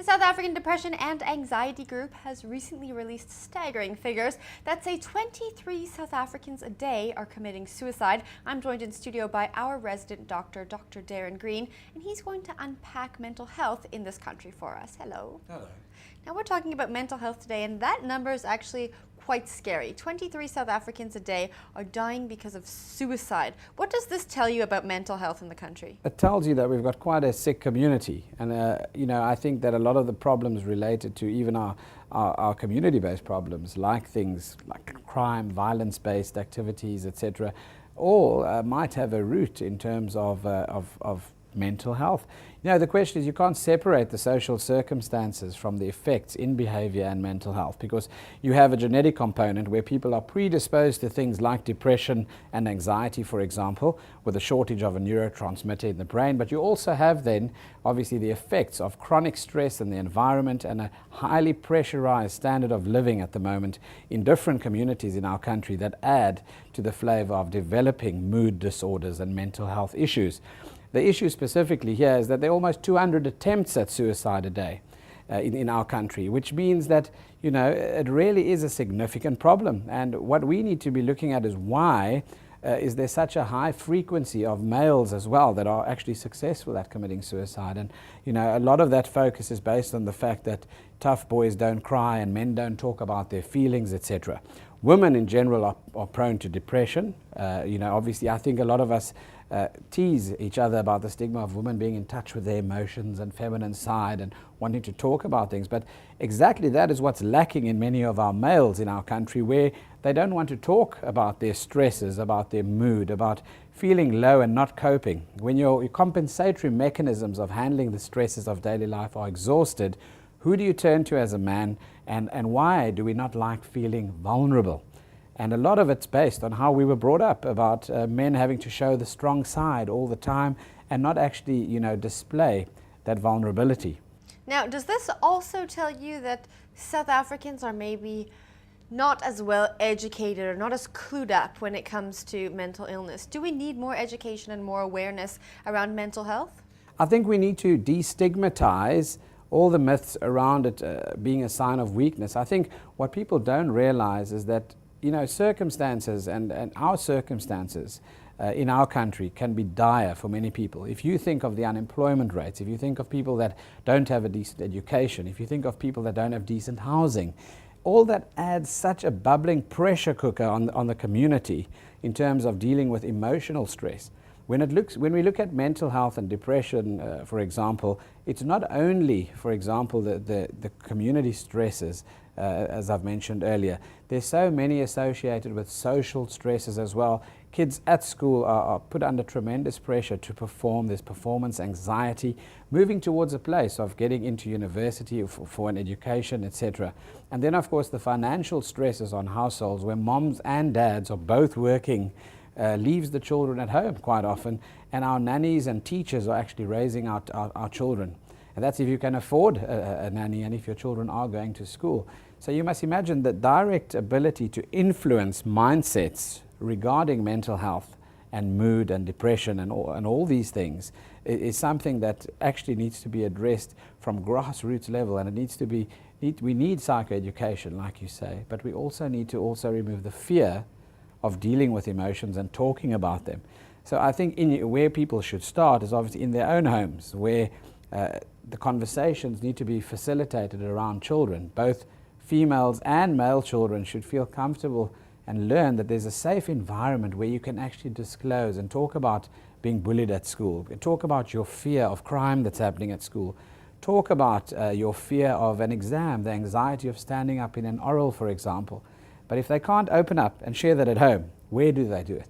South African Depression and Anxiety Group has recently released staggering figures that say 23 South Africans a day are committing suicide. I'm joined in studio by our resident doctor, Dr. Darren Green, and he's going to unpack mental health in this country for us. Hello. Hello. Now we're talking about mental health today, and that number is actually quite scary. 23 South Africans a day are dying because of suicide. What does this tell you about mental health in the country? It tells you that we've got quite a sick community, and I think that a lot of the problems related to even our community-based problems, like things like crime, violence-based activities, etc., all might have a root in terms of mental health. You know, the question is, you can't separate the social circumstances from the effects in behavior and mental health, because you have a genetic component where people are predisposed to things like depression and anxiety, for example, with a shortage of a neurotransmitter in the brain. But you also have then obviously the effects of chronic stress in the environment and a highly pressurized standard of living at the moment in different communities in our country that add to the flavor of developing mood disorders and mental health issues. The issue specifically here is that there are almost 200 attempts at suicide a day in our country, which means that, you know, it really is a significant problem. And what we need to be looking at is why is there such a high frequency of males as well that are actually successful at committing suicide. And, you know, a lot of that focus is based on the fact that tough boys don't cry and men don't talk about their feelings, etc. Women in general are prone to depression. You know, obviously I think a lot of us tease each other about the stigma of women being in touch with their emotions and feminine side and wanting to talk about things. But exactly that is what's lacking in many of our males in our country, where they don't want to talk about their stresses, about their mood, about feeling low and not coping. When your compensatory mechanisms of handling the stresses of daily life are exhausted, who do you turn to as a man, and why do we not like feeling vulnerable? And a lot of it's based on how we were brought up, about men having to show the strong side all the time and not actually, you know, display that vulnerability. Now, does this also tell you that South Africans are maybe not as well educated or not as clued up when it comes to mental illness? Do we need more education and more awareness around mental health? I think we need to destigmatize all the myths around it being a sign of weakness. I think what people don't realize is that, you know, circumstances and our circumstances in our country can be dire for many people. If you think of the unemployment rates, if you think of people that don't have a decent education, if you think of people that don't have decent housing, all that adds such a bubbling pressure cooker on the community in terms of dealing with emotional stress. When we look at mental health and depression, for example, it's not only, for example, the community stresses, as I've mentioned earlier. There's so many associated with social stresses as well. Kids at school are put under tremendous pressure to perform. There's performance anxiety, moving towards a place of getting into university for an education, etc. And then, of course, the financial stresses on households where moms and dads are both working, leaves the children at home quite often, and our nannies and teachers are actually raising our children. And that's if you can afford a nanny and if your children are going to school. So you must imagine the direct ability to influence mindsets regarding mental health and mood and depression and all these things is something that actually needs to be addressed from grassroots level, and it needs to be, we need psychoeducation, like you say, but we also need to remove the fear of dealing with emotions and talking about them. So I think where people should start is obviously in their own homes, where the conversations need to be facilitated around children. Both females and male children should feel comfortable and learn that there's a safe environment where you can actually disclose and talk about being bullied at school, talk about your fear of crime that's happening at school, talk about your fear of an exam, the anxiety of standing up in an oral, for example. But if they can't open up and share that at home, where do they do it?